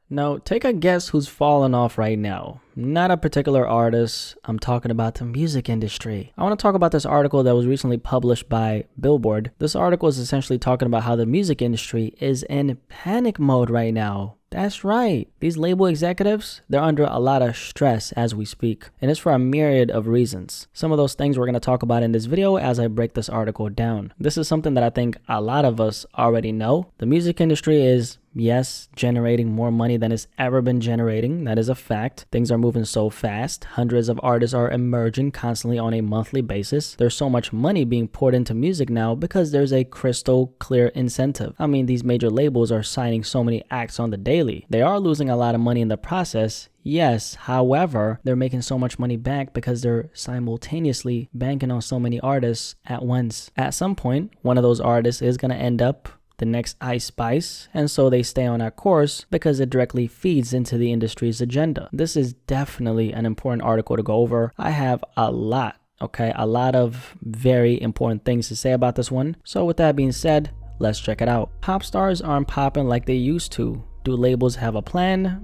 Now, take a guess who's fallen off right now. Not a particular artist, I'm talking about the music industry. I want to talk about this article that was recently published by Billboard. This article is essentially talking about how the music industry is in panic mode right now. That's right. These label executives, they're under a lot of stress as we speak, and it's for a myriad of reasons. Some of those things we're going to talk about in this video as I break this article down. This is something that I think a lot of us already know. The music industry is, yes, generating more money than it's ever been generating. That is a fact. Things are moving so fast. Hundreds of artists are emerging constantly on a monthly basis. There's so much money being poured into music now because there's a crystal clear incentive. I mean, these major labels are signing so many acts on the daily. They are losing a lot of money in the process. Yes, however, they're making so much money back because they're simultaneously banking on so many artists at once. At some point, one of those artists is going to end up the next Ice Spice, and so they stay on that course because it directly feeds into the industry's agenda. This is definitely an important article to go over. I have a lot of very important things to say about this one. So with that being said, let's check it out. Pop stars aren't popping like they used to. Do labels have a plan?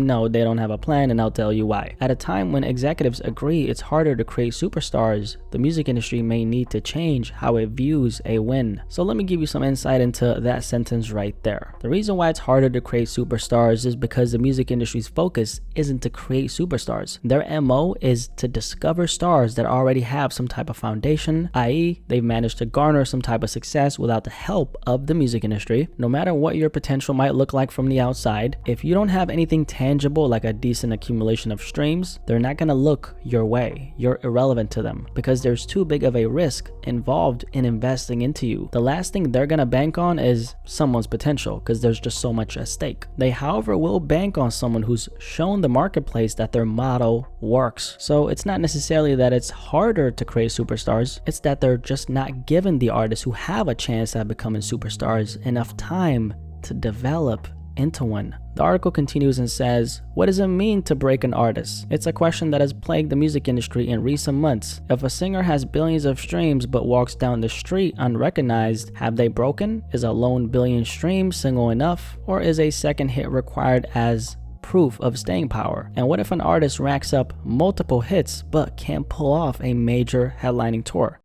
No, they don't have a plan, and I'll tell you why. At a time when executives agree it's harder to create superstars, the music industry may need to change how it views a win. So let me give you some insight into that sentence right there. The reason why it's harder to create superstars is because the music industry's focus isn't to create superstars. Their MO is to discover stars that already have some type of foundation, i.e., they've managed to garner some type of success without the help of the music industry. No matter what your potential might look like from the outside, if you don't have anything tangible like a decent accumulation of streams, they're not going to look your way. You're irrelevant to them because there's too big of a risk involved in investing into you. The last thing they're going to bank on is someone's potential because there's just so much at stake. They, however, will bank on someone who's shown the marketplace that their model works. So it's not necessarily that it's harder to create superstars, it's that they're just not giving the artists who have a chance at becoming superstars enough time to develop into one. The article continues and says, what does it mean to break an artist? It's a question that has plagued the music industry in recent months. If a singer has billions of streams but walks down the street unrecognized, have they broken? Is a lone billion stream single enough? Or is a second hit required as proof of staying power? And what if an artist racks up multiple hits but can't pull off a major headlining tour?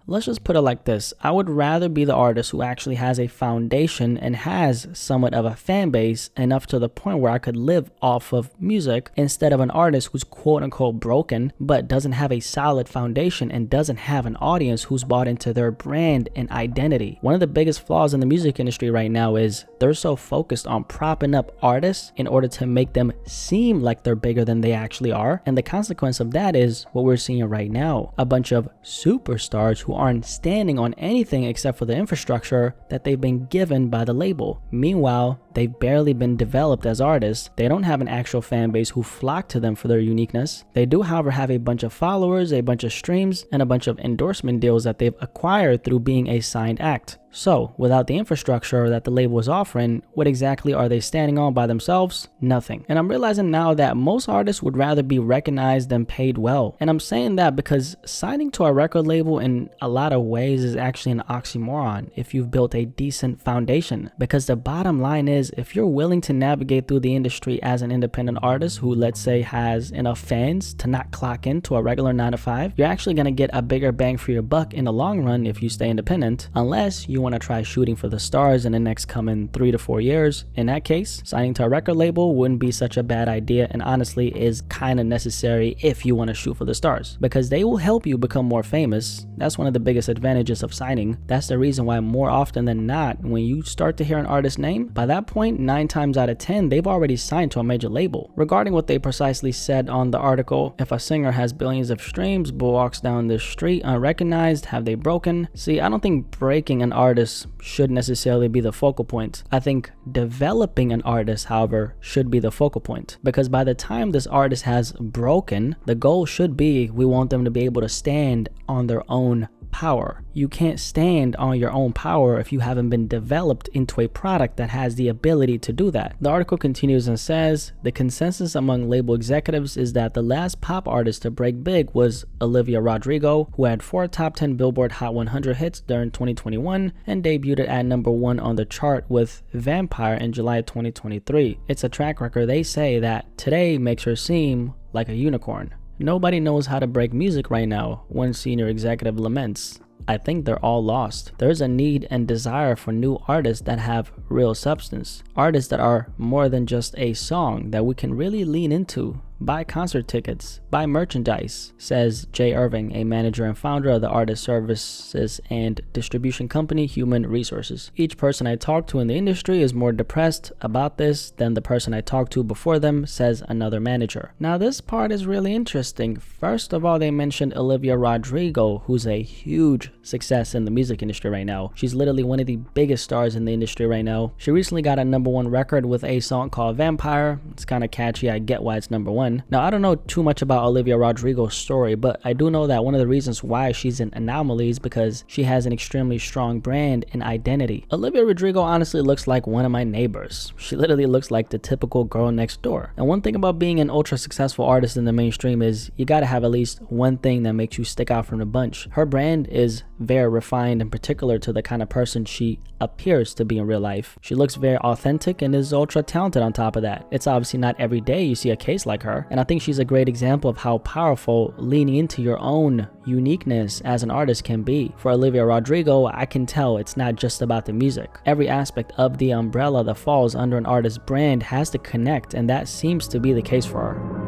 Let's just put it like this. I would rather be the artist who actually has a foundation and has somewhat of a fan base enough to the point where I could live off of music instead of an artist who's quote unquote broken but doesn't have a solid foundation and doesn't have an audience who's bought into their brand and identity. One of the biggest flaws in the music industry right now is they're so focused on propping up artists in order to make them seem like they're bigger than they actually are. And the consequence of that is what we're seeing right now. A bunch of superstars who aren't standing on anything except for the infrastructure that they've been given by the label. Meanwhile, they've barely been developed as artists. They don't have an actual fan base who flock to them for their uniqueness. They do, however, have a bunch of followers, a bunch of streams, and a bunch of endorsement deals that they've acquired through being a signed act. So, without the infrastructure that the label is offering, what exactly are they standing on by themselves? Nothing. And I'm realizing now that most artists would rather be recognized than paid well. And I'm saying that because signing to a record label in a lot of ways is actually an oxymoron if you've built a decent foundation. Because the bottom line is, if you're willing to navigate through the industry as an independent artist who, let's say, has enough fans to not clock into a regular 9 to 5, you're actually going to get a bigger bang for your buck in the long run if you stay independent, unless you want to try shooting for the stars in the next coming 3 to 4 years. In that case, signing to a record label wouldn't be such a bad idea, and honestly is kind of necessary if you want to shoot for the stars, because they will help you become more famous. That's one of the biggest advantages of signing. That's the reason why more often than not, when you start to hear an artist's name, by that point 9 times out of 10 they've already signed to a major label. Regarding what they precisely said on the article, if a singer has billions of streams but walks down the street unrecognized, have they broken? See, I don't think breaking an artist should necessarily be the focal point. I think developing an artist, however, should be the focal point, because by the time this artist has broken, the goal should be we want them to be able to stand on their own power. You can't stand on your own power if you haven't been developed into a product that has the ability to do that. The article continues and says, the consensus among label executives is that the last pop artist to break big was Olivia Rodrigo, who had 4 top 10 Billboard Hot 100 hits during 2021 and debuted at number 1 on the chart with Vampire in July 2023. It's a track record they say that today makes her seem like a unicorn. Nobody knows how to break music right now, one senior executive laments. I think they're all lost. There's a need and desire for new artists that have real substance. Artists that are more than just a song that we can really lean into. Buy concert tickets, buy merchandise, says Jay Irving, a manager and founder of the artist services and distribution company Human Resources. Each person I talk to in the industry is more depressed about this than the person I talked to before them, says another manager. Now this part is really interesting. First of all, they mentioned Olivia Rodrigo, who's a huge success in the music industry right now. She's literally one of the biggest stars in the industry right now. She recently got a number 1 record with a song called Vampire. It's kind of catchy. I get why it's number 1. Now, I don't know too much about Olivia Rodrigo's story, but I do know that one of the reasons why she's an anomaly is because she has an extremely strong brand and identity. Olivia Rodrigo honestly looks like one of my neighbors. She literally looks like the typical girl next door. And one thing about being an ultra successful artist in the mainstream is you gotta have at least one thing that makes you stick out from the bunch. Her brand is very refined and particular to the kind of person she appears to be in real life. She looks very authentic and is ultra talented on top of that. It's obviously not every day you see a case like her, and I think she's a great example of how powerful leaning into your own uniqueness as an artist can be. For Olivia Rodrigo, I can tell it's not just about the music. Every aspect of the umbrella that falls under an artist's brand has to connect, and that seems to be the case for her.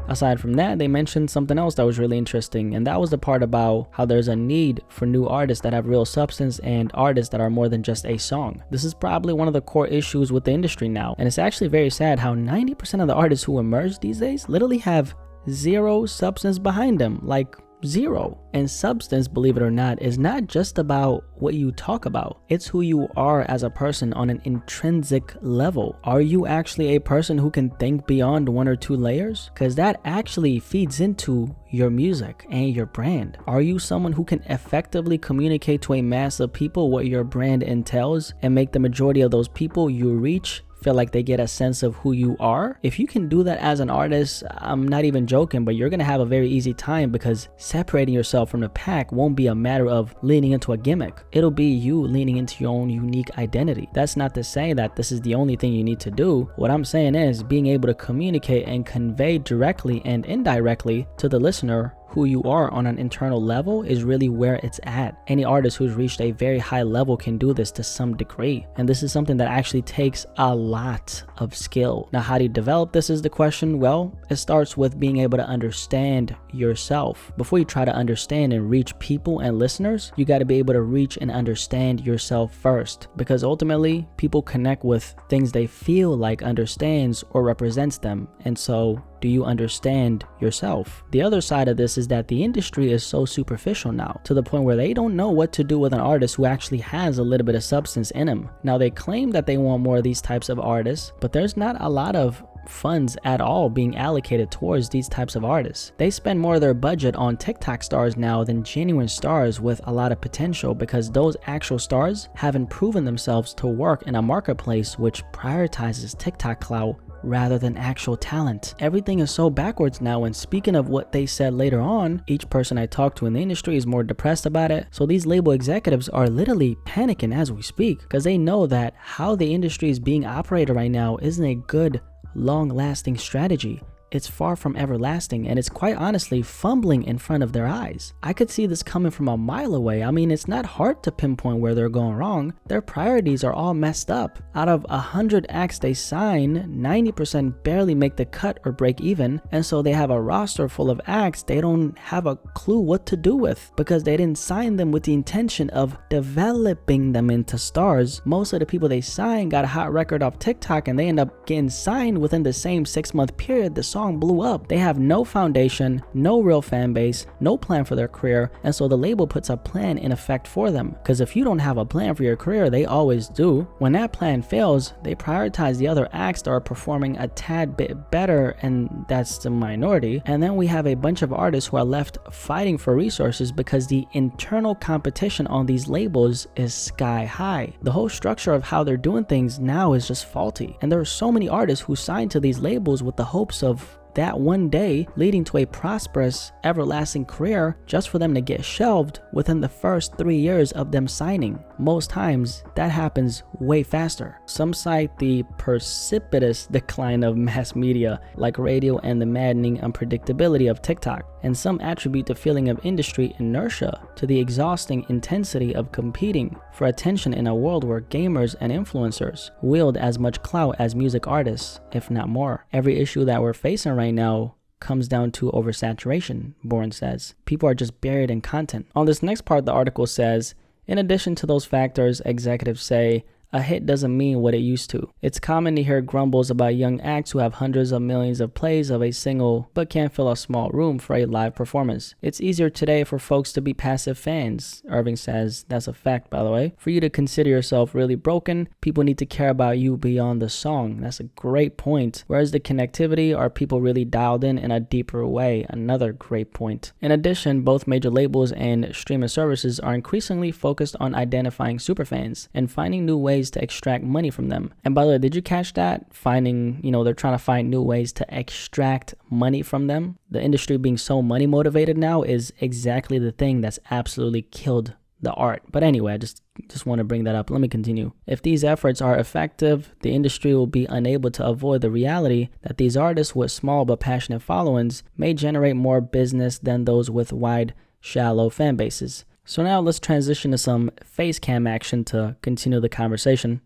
Aside from that, they mentioned something else that was really interesting, and that was the part about how there's a need for new artists that have real substance and artists that are more than just a song. This is probably one of the core issues with the industry now, and it's actually very sad how 90% of the artists who emerge these days literally have zero substance behind them, like zero. And substance, believe it or not, is not just about what you talk about. It's who you are as a person on an intrinsic level. Are you actually a person who can think beyond 1 or 2 layers? Because that actually feeds into your music and your brand. Are you someone who can effectively communicate to a mass of people what your brand entails and make the majority of those people you reach feel like they get a sense of who you are? If you can do that as an artist, I'm not even joking, but you're gonna have a very easy time, because separating yourself from the pack won't be a matter of leaning into a gimmick. It'll be you leaning into your own unique identity. That's not to say that this is the only thing you need to do. What I'm saying is being able to communicate and convey directly and indirectly to the listener who you are on an internal level is really where it's at. Any artist who's reached a very high level can do this to some degree, and this is something that actually takes a lot of skill. Now, how do you develop this is the question. Well, it starts with being able to understand yourself. Before you try to understand and reach people and listeners, you got to be able to reach and understand yourself first, because ultimately people connect with things they feel like understands or represents them. And so, do you understand yourself? The other side of this is that the industry is so superficial now, to the point where they don't know what to do with an artist who actually has a little bit of substance in him. Now, they claim that they want more of these types of artists, but there's not a lot of funds at all being allocated towards these types of artists. They spend more of their budget on TikTok stars now than genuine stars with a lot of potential, because those actual stars haven't proven themselves to work in a marketplace which prioritizes TikTok clout rather than actual talent. Everything is so backwards now, and speaking of what they said later on, each person I talked to in the industry is more depressed about it. So these label executives are literally panicking as we speak, because they know that how the industry is being operated right now isn't a good, long-lasting strategy. It's far from everlasting, and it's quite honestly fumbling in front of their eyes. I could see this coming from a mile away. I mean, it's not hard to pinpoint where they're going wrong. Their priorities are all messed up. Out of 100 acts they sign, 90% barely make the cut or break even, and so they have a roster full of acts they don't have a clue what to do with, because they didn't sign them with the intention of developing them into stars. Most of the people they sign got a hot record off TikTok, and they end up getting signed within the same 6-month period the song song blew up. They have no foundation, no real fan base, no plan for their career, and so the label puts a plan in effect for them. Because if you don't have a plan for your career, they always do. When that plan fails, they prioritize the other acts that are performing a tad bit better, and that's the minority. And then we have a bunch of artists who are left fighting for resources because the internal competition on these labels is sky high. The whole structure of how they're doing things now is just faulty. And there are so many artists who sign to these labels with the hopes of that one day leading to a prosperous, everlasting career, just for them to get shelved within the first 3 years of them signing. Most times, that happens way faster. Some cite the precipitous decline of mass media like radio and the maddening unpredictability of TikTok, and some attribute the feeling of industry inertia to the exhausting intensity of competing for attention in a world where gamers and influencers wield as much clout as music artists, if not more. Every issue that we're facing right now comes down to oversaturation, Bourne says. People are just buried in content. On this next part, the article says, in addition to those factors, executives say, a hit doesn't mean what it used to. It's common to hear grumbles about young acts who have hundreds of millions of plays of a single but can't fill a small room for a live performance. It's easier today for folks to be passive fans, Irving says. That's a fact, by the way. For you to consider yourself really broken, people need to care about you beyond the song. That's a great point. Where's the connectivity? Are people really dialed in a deeper way? Another great point. In addition, both major labels and streaming services are increasingly focused on identifying superfans and finding new ways to extract money from them. And by the way, did you catch that? They're trying to find new ways to extract money from them. The industry being so money motivated now is exactly the thing that's absolutely killed the art. But anyway, I just want to bring that up. Let me continue. If these efforts are effective, the industry will be unable to avoid the reality that these artists with small but passionate followings may generate more business than those with wide, shallow fan bases. So now let's transition to some face cam action to continue the conversation.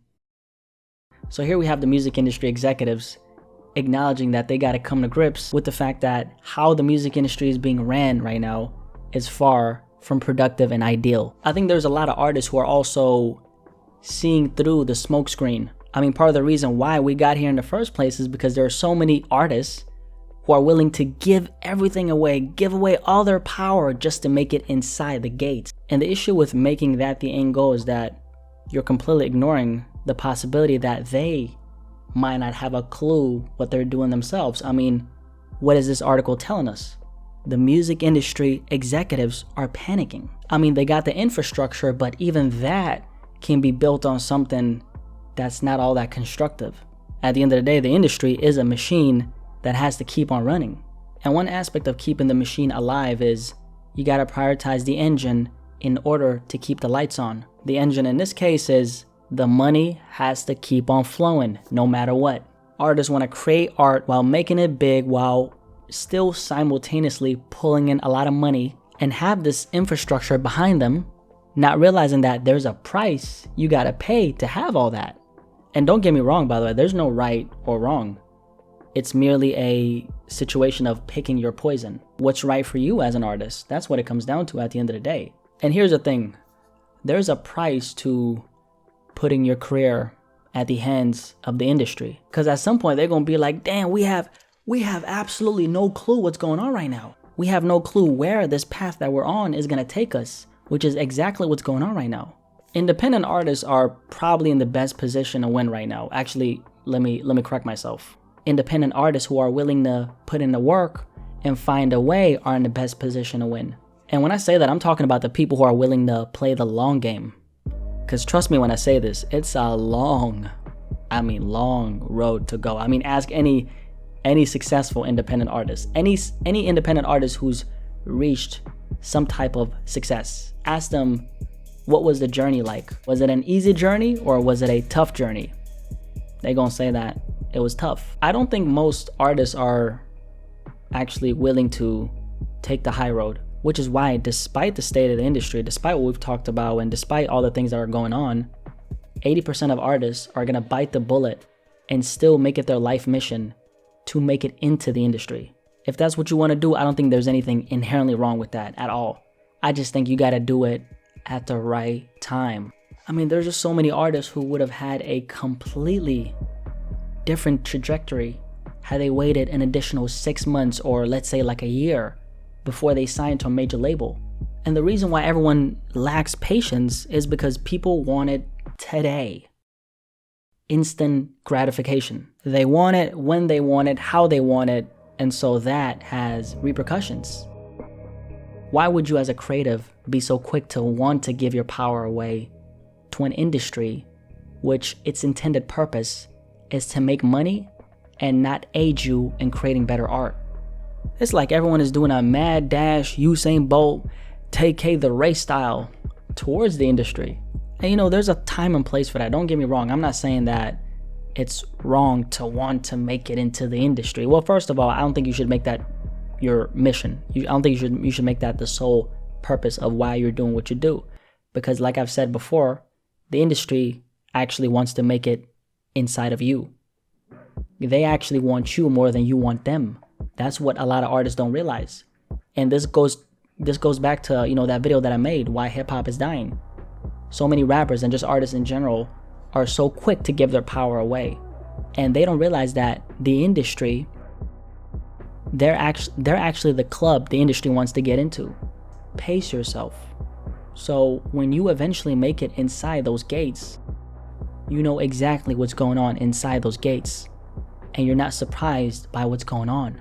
So here we have the music industry executives acknowledging that they got to come to grips with the fact that how the music industry is being ran right now is far from productive and ideal. I think there's a lot of artists who are also seeing through the smokescreen. Part of the reason why we got here in the first place is because there are so many artists who are willing to give everything away, give away all their power just to make it inside the gates. And the issue with making that the end goal is that you're completely ignoring the possibility that they might not have a clue what they're doing themselves. What is this article telling us? The music industry executives are panicking. They got the infrastructure, but even that can be built on something that's not all that constructive. At the end of the day, the industry is a machine that has to keep on running. And one aspect of keeping the machine alive is you gotta prioritize the engine in order to keep the lights on. The engine in this case is the money has to keep on flowing no matter what. Artists wanna create art while making it big, while still simultaneously pulling in a lot of money and have this infrastructure behind them, not realizing that there's a price you gotta pay to have all that. And don't get me wrong, by the way, there's no right or wrong. It's merely a situation of picking your poison. What's right for you as an artist? That's what it comes down to at the end of the day. And here's the thing. There's a price to putting your career at the hands of the industry. Because at some point, they're going to be like, damn, we have absolutely no clue what's going on right now. We have no clue where this path that we're on is going to take us, which is exactly what's going on right now. Independent artists are probably in the best position to win right now. Actually, let me correct myself. Independent artists who are willing to put in the work and find a way are in the best position to win. And when I say that, I'm talking about the people who are willing to play the long game. Because trust me when I say this, it's a long road to go. Ask any successful independent artist, any independent artist who's reached some type of success. Ask them, what was the journey like? Was it an easy journey or was it a tough journey? They're gonna say that it was tough. I don't think most artists are actually willing to take the high road, which is why, despite the state of the industry, despite what we've talked about, and despite all the things that are going on, 80% of artists are gonna bite the bullet and still make it their life mission to make it into the industry. If that's what you wanna do, I don't think there's anything inherently wrong with that at all. I just think you gotta do it at the right time. There's just so many artists who would have had a completely different trajectory had they waited an additional 6 months or let's say like a year before they signed to a major label. And the reason why everyone lacks patience is because people want it today. Instant gratification. They want it when they want it, how they want it, and so that has repercussions. Why would you as a creative be so quick to want to give your power away to an industry which its intended purpose is to make money and not aid you in creating better art? It's like everyone is doing a mad dash, Usain Bolt, take the race style towards the industry. And you know, there's a time and place for that. Don't get me wrong. I'm not saying that it's wrong to want to make it into the industry. Well, first of all, I don't think you should make that your mission. I don't think you should make that the sole purpose of why you're doing what you do. Because like I've said before, the industry actually wants to make it inside of you. They actually want you more than you want them. That's what a lot of artists don't realize. And this goes back to, you know, that video that I made, why hip hop is dying. So many rappers and just artists in general are so quick to give their power away. And they don't realize that the industry, they're actually the club the industry wants to get into. Pace yourself. So when you eventually make it inside those gates, you know exactly what's going on inside those gates. And you're not surprised by what's going on.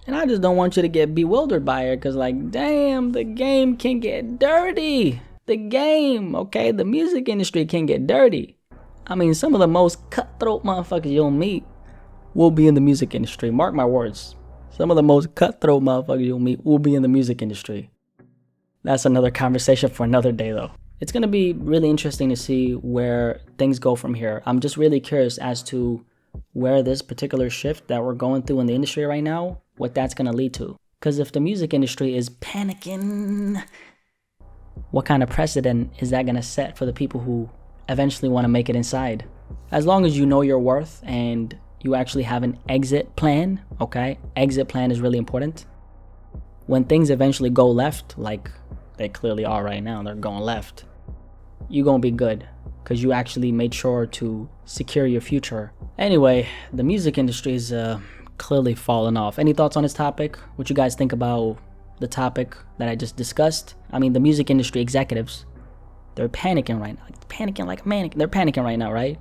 And I just don't want you to get bewildered by it, because like, damn, the game can get dirty. The game, okay? The music industry can get dirty. I mean, some of the most cutthroat motherfuckers you'll meet will be in the music industry. Mark my words. Some of the most cutthroat motherfuckers you'll meet will be in the music industry. That's another conversation for another day, though. It's going to be really interesting to see where things go from here. I'm just really curious as to where this particular shift that we're going through in the industry right now, what that's going to lead to. Because if the music industry is panicking, what kind of precedent is that going to set for the people who eventually want to make it inside? As long as you know your worth and you actually have an exit plan, okay? Exit plan is really important. When things eventually go left, like they clearly are right now, they're going left, you're going to be good because you actually made sure to secure your future. Anyway, the music industry is clearly falling off. Any thoughts on this topic? What you guys think about the topic that I just discussed? I mean, the music industry executives, they're panicking right now. Panicking like a mannequin. They're panicking right now, right?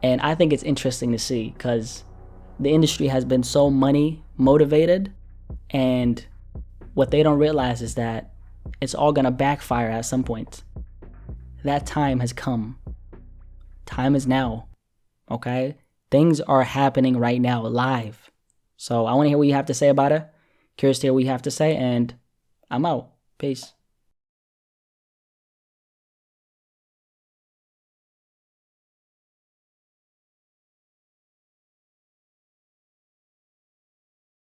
And I think it's interesting to see because the industry has been so money motivated, and what they don't realize is that it's all gonna backfire at some point. That time has come. Time is now, okay? Things are happening right now, live. So I wanna hear what you have to say about it. Curious to hear what you have to say, and I'm out. Peace.